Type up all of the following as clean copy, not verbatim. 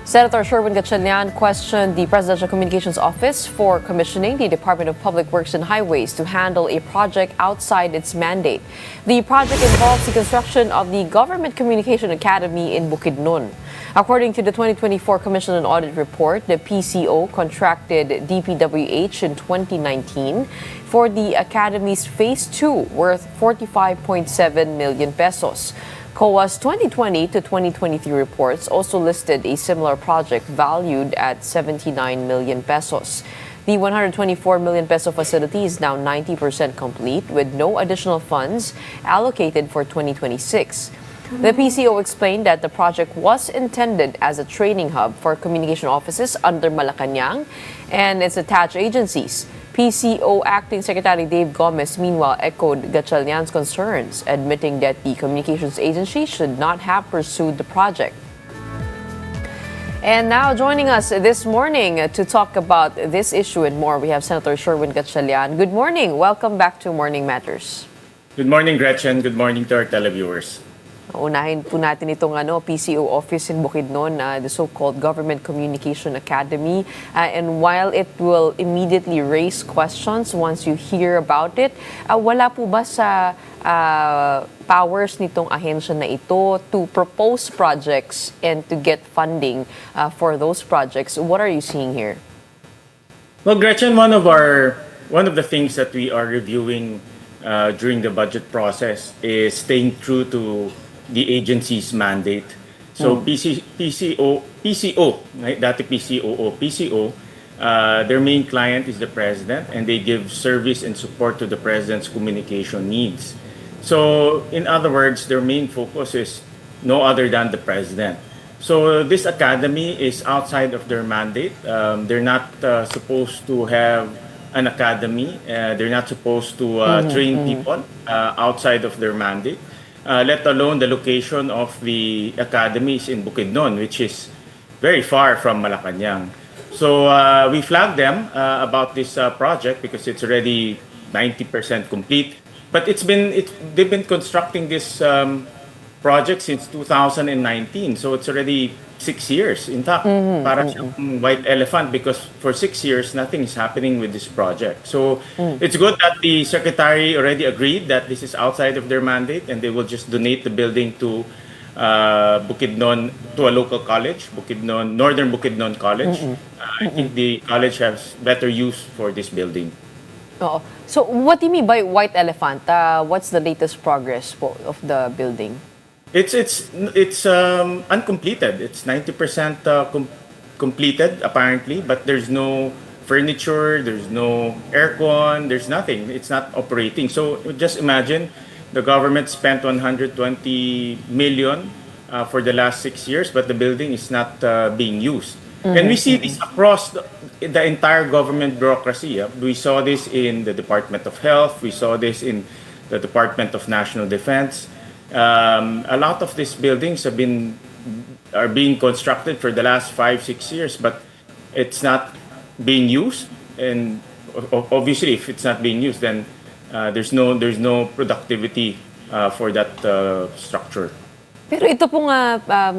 Senator Win Gatchalian questioned the Presidential Communications Office for commissioning the Department of Public Works and Highways to handle a project outside its mandate. The project involves the construction of the Government Communication Academy in Bukidnon. According to the 2024 Commission and Audit Report, the PCO contracted DPWH in 2019 for the Academy's Phase 2 worth 45.7 million pesos. COA's 2020 to 2023 reports also listed a similar project valued at 79 million pesos. The 124 million peso facility is now 90% complete with no additional funds allocated for 2026. The PCO explained that the project was intended as a training hub for communication offices under Malacañang and its attached agencies. PCO Acting Secretary Dave Gomez, meanwhile, echoed Gatchalian's concerns, admitting that the communications agency should not have pursued the project. And now joining us this morning to talk about this issue and more, we have Senator Win Gatchalian. Good morning. Welcome back to Morning Matters. Good morning, Gretchen. Good morning to our televiewers. Unahin po natin itong PCO office in Bukidnon, the so-called Government Communication Academy. And while it will immediately raise questions once you hear about it, wala po ba sa powers nitong ahensya na ito to propose projects and to get funding for those projects? What are you seeing here? Well, Gretchen, one of the things that we are reviewing during the budget process is staying true to the agency's mandate. So PCO, right? Dati PCO, their main client is the president, and they give service and support to the president's communication needs. So, in other words, their main focus is no other than the president. So, this academy is outside of their mandate. They're not supposed to have an academy. They're not supposed to train people outside of their mandate. Let alone the location of the academies in Bukidnon, which is very far from Malacañang. So we flagged them about this project because it's already 90% complete. But they've been constructing this project since 2019, so it's already 6 years. In fact, para siyang white elephant because for 6 years nothing is happening with this project. So it's good that the secretary already agreed that this is outside of their mandate and they will just donate the building to Bukidnon, to a local college, Northern Bukidnon College. I think the college has better use for this building. Oh, so what do you mean by white elephant? What's the latest progress of the building? It's uncompleted. It's 90% completed apparently, but there's no furniture, there's no aircon, there's nothing. It's not operating. So just imagine the government spent 120 million for the last 6 years, but the building is not being used. And we see this across the entire government bureaucracy. We saw this in the Department of Health. We saw this in the Department of National Defense. A lot of these buildings are being constructed for the last 5-6 years, but it's not being used. And obviously, if it's not being used, then there's no productivity for that structure. Pero ito pong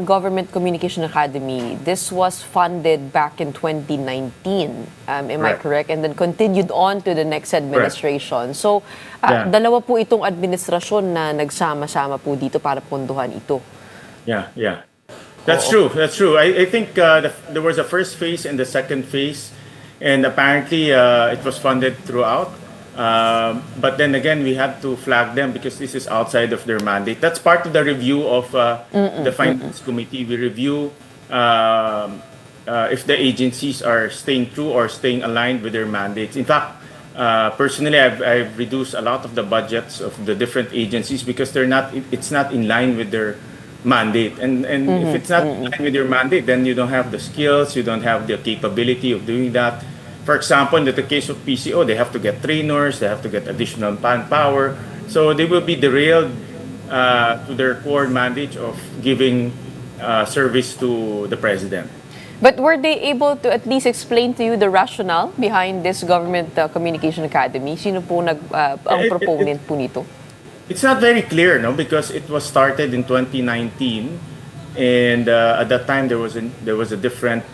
Government Communication Academy, this was funded back in 2019, am I correct? And then continued on to the next administration. So, dalawa po itong administrasyon na nagsama-sama po dito para pondohan ito. Yeah. That's true. I think there was a first phase and the second phase, and apparently it was funded throughout. But then again, we had to flag them because this is outside of their mandate. That's part of the review of the Finance Committee. We review if the agencies are staying true or staying aligned with their mandates. In fact, personally, I've reduced a lot of the budgets of the different agencies because it's not in line with their mandate. And if it's not in line with your mandate, then you don't have the skills, you don't have the capability of doing that. For example, in the case of PCO, they have to get trainers, they have to get additional manpower. So they will be derailed to their core mandate of giving service to the president. But were they able to at least explain to you the rationale behind this Government Communication Academy? Sino po ang proponent po nito? It's not very clear, no, because it was started in 2019. And at that time, there was a different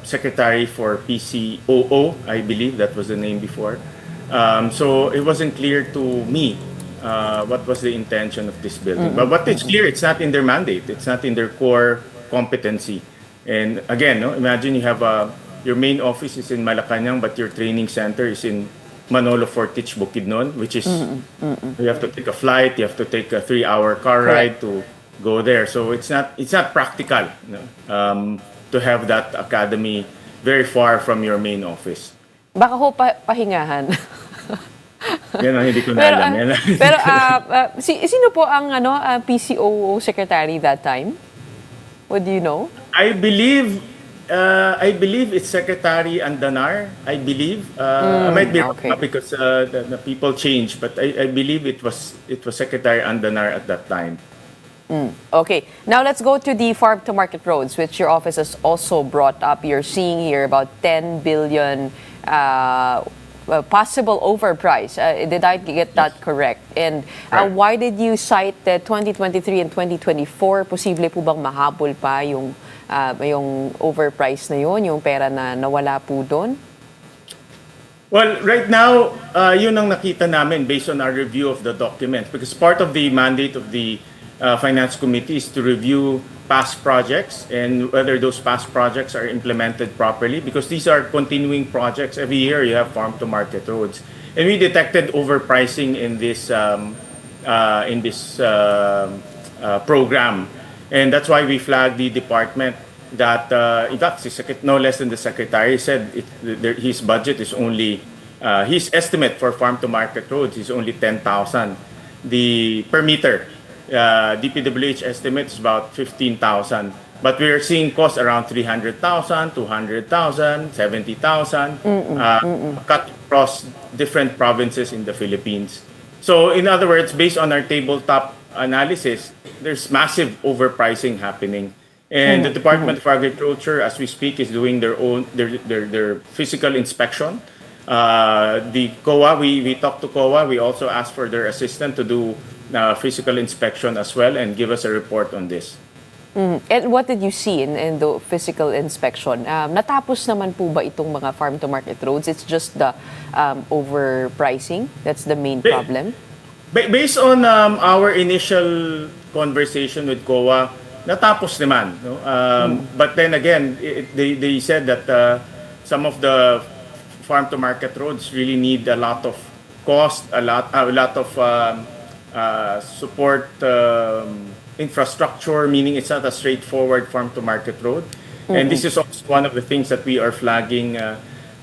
secretary for PCOO, I believe that was the name before. So it wasn't clear to me what was the intention of this building. But what is clear, it's not in their mandate. It's not in their core competency. And again, no, imagine you have your main office is in Malacañang, but your training center is in Manolo Fortich, Bukidnon, which is you have to take a flight, you have to take a 3-hour car ride to go there. So it's not practical, no, to have that academy very far from your main office. Baka ho pahingahan. Yan ang hindi ko na Pero, alam. Yan ang- pero sino po ang PCOO secretary that time? What do you know? I believe it's Secretary Andanar. I believe I might be wrong okay. because the people change, but I believe it was Secretary Andanar at that time. Okay, now let's go to the farm to market roads, which your office has also brought up. You're seeing here about 10 billion possible overprice. Did I get that correct? And Right. why did you cite 2023 and 2024? Posible po bang mahabol pa yung overprice na yun, yung pera na nawala po doon? Well, right now, yun ang nakita namin based on our review of the documents. Because part of the mandate of the Finance Committee is to review past projects and whether those past projects are implemented properly. Because these are continuing projects. Every year you have farm-to-market roads. And we detected overpricing in this program. And that's why we flagged the department that, in fact, no less than the secretary said his budget is only, his estimate for farm-to-market roads is only 10,000 per meter. DPWH estimate is about 15,000. But we are seeing costs around 300,000, 200,000, 70,000, cut across different provinces in the Philippines. So in other words, based on our tabletop analysis, there's massive overpricing happening. And the Department of Agriculture, as we speak, is doing their physical inspection. The COA, we talked to COA. We also asked for their assistant to do physical inspection as well and give us a report on this. And what did you see in the physical inspection? Natapos naman po ba itong mga farm-to-market roads? It's just the overpricing? That's the main problem? Based on our initial conversation with COA, natapos naman. No? But then again, they said that some of the farm-to-market roads really need a lot of cost, a lot of support infrastructure, meaning it's not a straightforward farm-to-market road. And this is also one of the things that we are flagging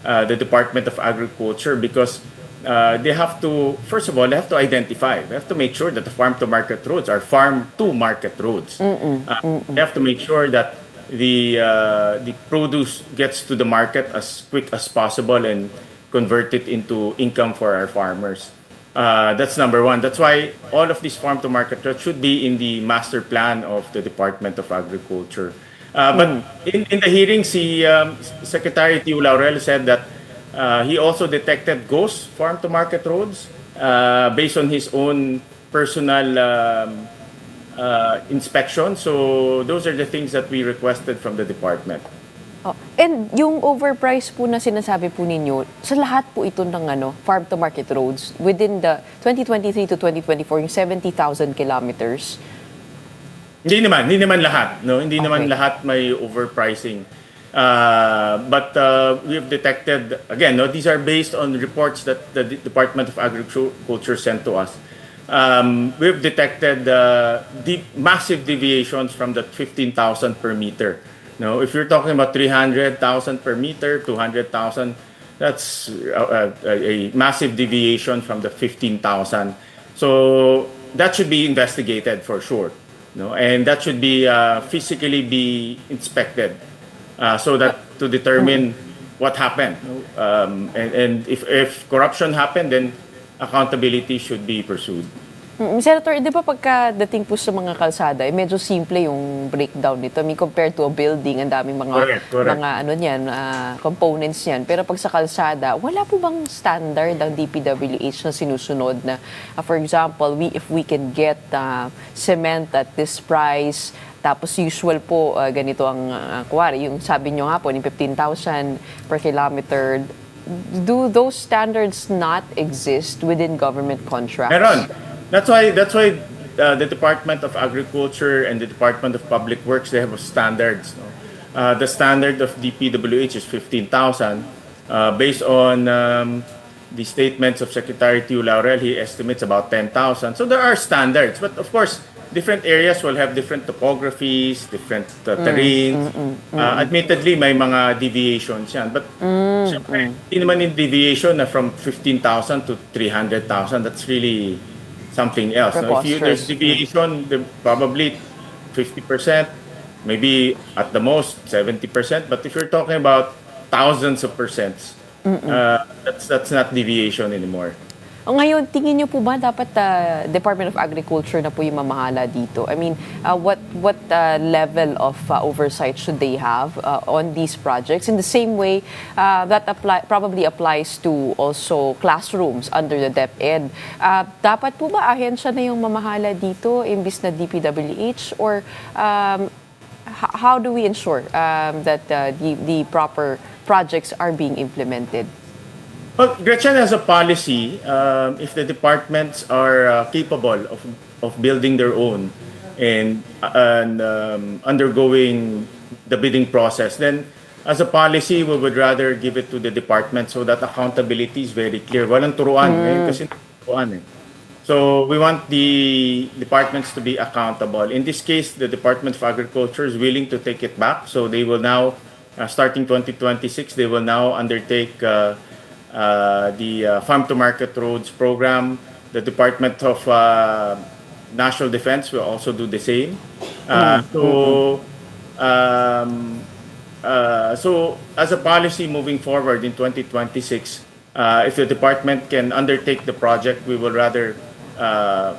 the Department of Agriculture because they have to, first of all, they have to identify. They have to make sure that the farm-to-market roads are farm-to-market roads. They have to make sure that the produce gets to the market as quick as possible and convert it into income for our farmers. That's number one. That's why all of these farm-to-market roads should be in the master plan of the Department of Agriculture. But in the hearing, Secretary Tiu Laurel said that he also detected ghost farm-to-market roads based on his own personal inspection. So those are the things that we requested from the department. Oh. And yung overprice po na sinasabi po ninyo, sa lahat po ito ng farm-to-market roads within the 2023 to 2024, yung 70,000 kilometers? Hindi naman lahat. No? Hindi naman Okay. lahat may overpricing. But we have detected, again, no, these are based on reports that the Department of Agriculture sent to us. We've detected massive deviations from the 15,000 per meter. No, if you're talking about 300,000 per meter, 200,000, that's a massive deviation from the 15,000. So that should be investigated for sure. No, and that should be physically be inspected so that to determine what happened. And if corruption happened, then accountability should be pursued. Senator, di ba pagkadating po sa mga kalsada, medyo simple yung breakdown nito. I mean, compared to a building, ang daming mga Correct. mga components niyan. Pero pag sa kalsada, wala po bang standard ang DPWH na sinusunod na, for example, if we can get cement at this price, Tapos usual po, ganito ang kuwari, yung sabi nyo nga po, yung 15,000 per kilometer. Do those standards not exist within government contracts? Meron. That's why the Department of Agriculture and the Department of Public Works, they have standards. No? The standard of DPWH is 15,000. Based on the statements of Secretary Tio Laurel, he estimates about 10,000. So there are standards, but of course, different areas will have different topographies, different terrains. Admittedly, may mga deviations yan. But syempre, hindi naman yung deviation na from 15,000 to 300,000. That's really something else. No? If there's deviation, probably 50%, maybe at the most 70%. But if you're talking about thousands of percents, that's not deviation anymore. Ngayon, tingin niyo po ba dapat Department of Agriculture na po yung mamahala dito? I mean, what level of oversight should they have on these projects? In the same way that probably applies to also classrooms under the DepEd. Dapat po ba ahensya na yung mamahala dito imbis na DPWH? Or how do we ensure that the proper projects are being implemented? Well, Gretchen has a policy. If the departments are capable of building their own and undergoing the bidding process, then as a policy, we would rather give it to the department so that accountability is very clear. Walang turuan. Kasi turuan eh. So we want the departments to be accountable. In this case, the Department of Agriculture is willing to take it back. So they will now, starting 2026, they will now undertake the Farm to Market Roads program. The Department of National Defense will also do the same. So as a policy moving forward in 2026, if the department can undertake the project, we will rather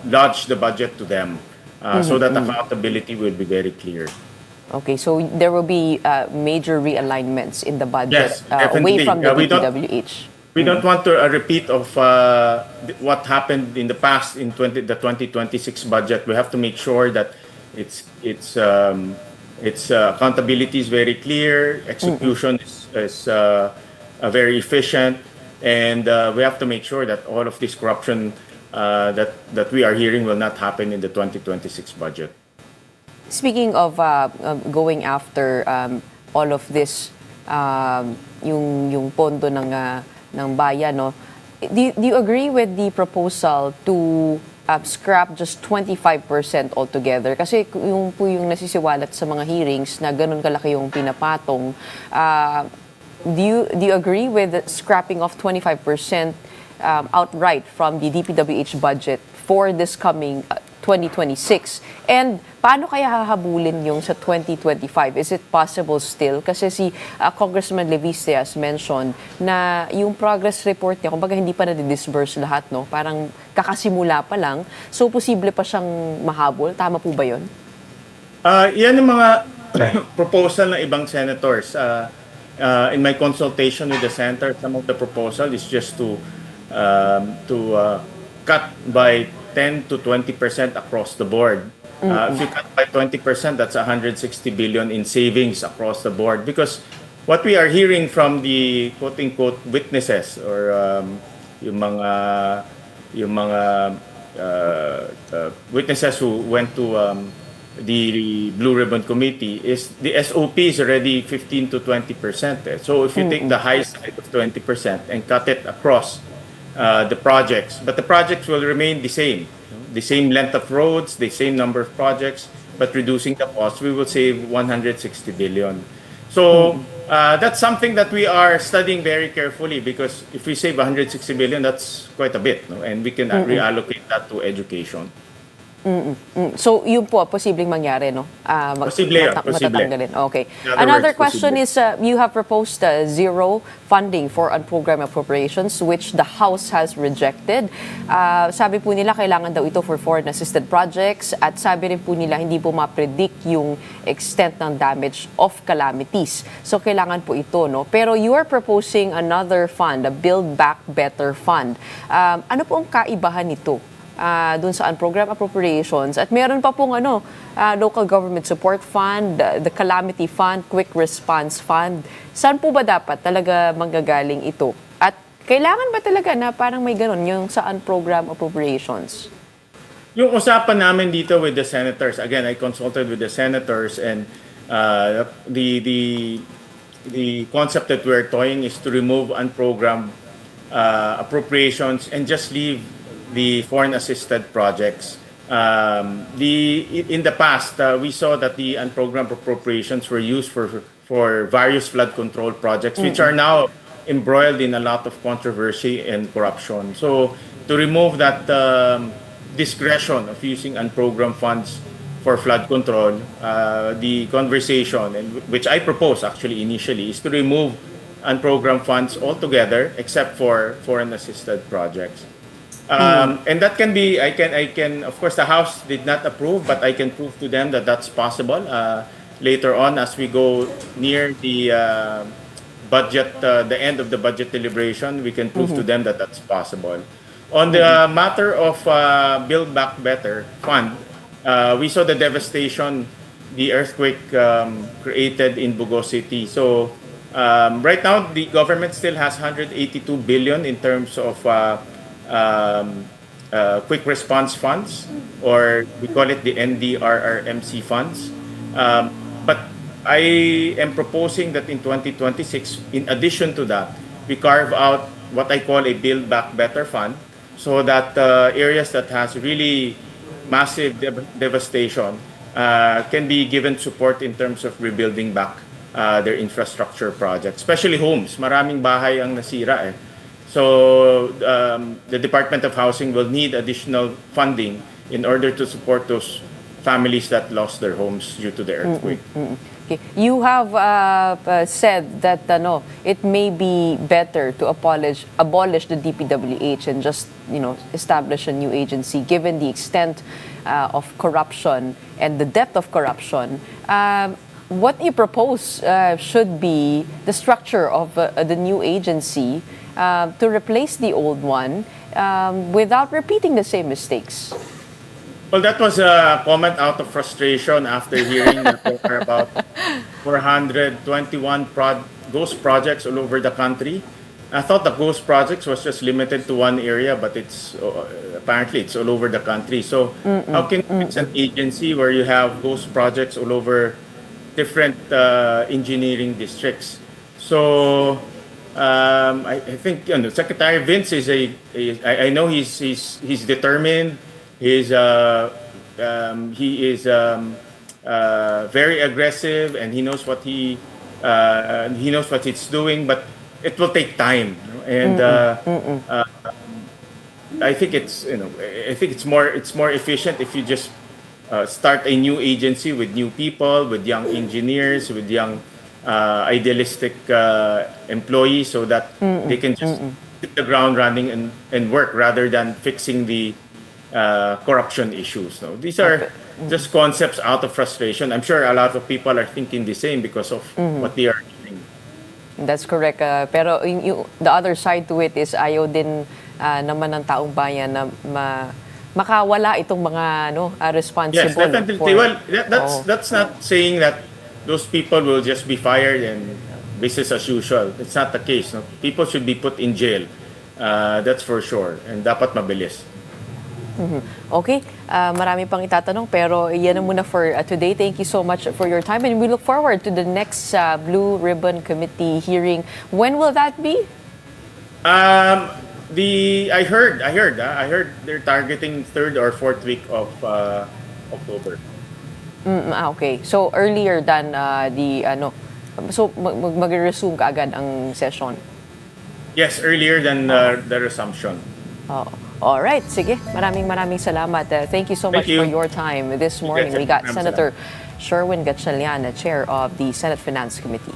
lodge the budget to them so that accountability will be very clear. Okay, so there will be major realignments in the budget Yes, definitely. away from the DPWH. We don't want to a repeat of what happened in the past in the 2026 budget. We have to make sure that its accountability is very clear, execution is very efficient, and we have to make sure that all of this corruption that we are hearing will not happen in the 2026 budget. Speaking of going after all of this, yung pondo ng bayan, no? Do you agree with the proposal to scrap just 25% altogether? Kasi yung po yung nasisiwalat sa mga hearings na ganun kalaki yung pinapatong. Do you agree with scrapping of 25% outright from the DPWH budget for this coming 2026? And paano kaya hahabulin yung sa 2025? Is it possible still? Kasi si Congressman Leviste has mentioned na yung progress report niya, kumbaga hindi pa na-disburse lahat, no? Parang kakasimula pa lang. So, posible pa siyang mahabol. Tama po ba yun? Yan yung mga proposal ng ibang senators. In my consultation with the senator, some of the proposal is just to cut by 10 to 20% across the board. If you cut by 20%, that's 160 billion in savings across the board. Because what we are hearing from the quote-unquote witnesses or yung mga witnesses who went to the Blue Ribbon Committee is the SOP is already 15 to 20%. So if you take the high side of 20% and cut it across the projects, but the projects will remain the same length of roads, the same number of projects, but reducing the cost, we will save 160 billion. So that's something that we are studying very carefully, because if we save 160 billion, that's quite a bit, no? And we can reallocate that to education. So, yun po, posibleng mangyari, no? Posible. Matatanggalin. Okay. Another question is, you have proposed zero funding for unprogrammed appropriations, which the House has rejected. Sabi po nila, kailangan daw ito for foreign assisted projects, at sabi rin po nila, hindi po ma-predict yung extent ng damage of calamities. So, kailangan po ito, no? Pero you are proposing another fund, a Build Back Better Fund. Ano po ang kaibahan nito? dun sa unprogrammed appropriations. At meron pa pong local government support fund, the calamity fund, quick response fund. Saan po ba dapat talaga manggagaling ito? At kailangan ba talaga na parang may ganun yung sa unprogrammed appropriations? Yung usapan namin dito with the senators, again, I consulted with the senators, and the concept that we're toying is to remove unprogrammed appropriations and just leave the foreign assisted projects. In the past, we saw that the unprogrammed appropriations were used for various flood control projects, which are now embroiled in a lot of controversy and corruption. So to remove that discretion of using unprogrammed funds for flood control, the conversation, and which I proposed actually initially, is to remove unprogrammed funds altogether except for foreign assisted projects. And that can be, I can, of course, the House did not approve, but I can prove to them that that's possible. Later on, as we go near the budget, the end of the budget deliberation, we can prove to them that that's possible. On the matter of Build Back Better Fund, we saw the devastation the earthquake created in Bugo City. So right now, the government still has 182 billion in terms of quick response funds, or we call it the NDRRMC funds. But I am proposing that in 2026, in addition to that, we carve out what I call a Build Back Better Fund, so that areas that has really massive devastation can be given support in terms of rebuilding back their infrastructure projects, especially homes. Maraming bahay ang nasira eh. So the Department of Housing will need additional funding in order to support those families that lost their homes due to the earthquake. Okay. You have said that it may be better to abolish the DPWH and just establish a new agency, given the extent of corruption and the depth of corruption. What you propose should be the structure of the new agency to replace the old one without repeating the same mistakes. Well, that was a comment out of frustration after hearing that there are about 421 ghost projects all over the country. I thought the ghost projects was just limited to one area, but it's apparently it's all over the country. So how can it's an agency where you have ghost projects all over different engineering districts? So I think Secretary Vince is I know he's determined. He is very aggressive, and he knows what he's doing. But it will take time, and I think it's more efficient if you just start a new agency with new people, with young engineers, with young idealistic employees, so that they can just hit the ground running and work rather than fixing the corruption issues. No? These are just concepts out of frustration. I'm sure a lot of people are thinking the same because of what they are doing. That's correct. Pero the other side to it is ayaw din naman ng taong bayan na makawala itong mga responsible. Yes, definitely. Well, that's not saying that those people will just be fired and business as usual. It's not the case. No? People should be put in jail. That's for sure. And dapat mabilis. Okay, marami pang itatanong pero yan na muna for today. Thank you so much for your time, and we look forward to the next Blue Ribbon Committee hearing. When will that be? I heard they're targeting 3rd or 4th week of October. Okay, so earlier than so mag-resume kaagad ang session. Yes, earlier than the resumption. All right, sige. Maraming salamat. Thank you so much for your time this morning. We got Senator Win Gatchalian, Chair of the Senate Finance Committee.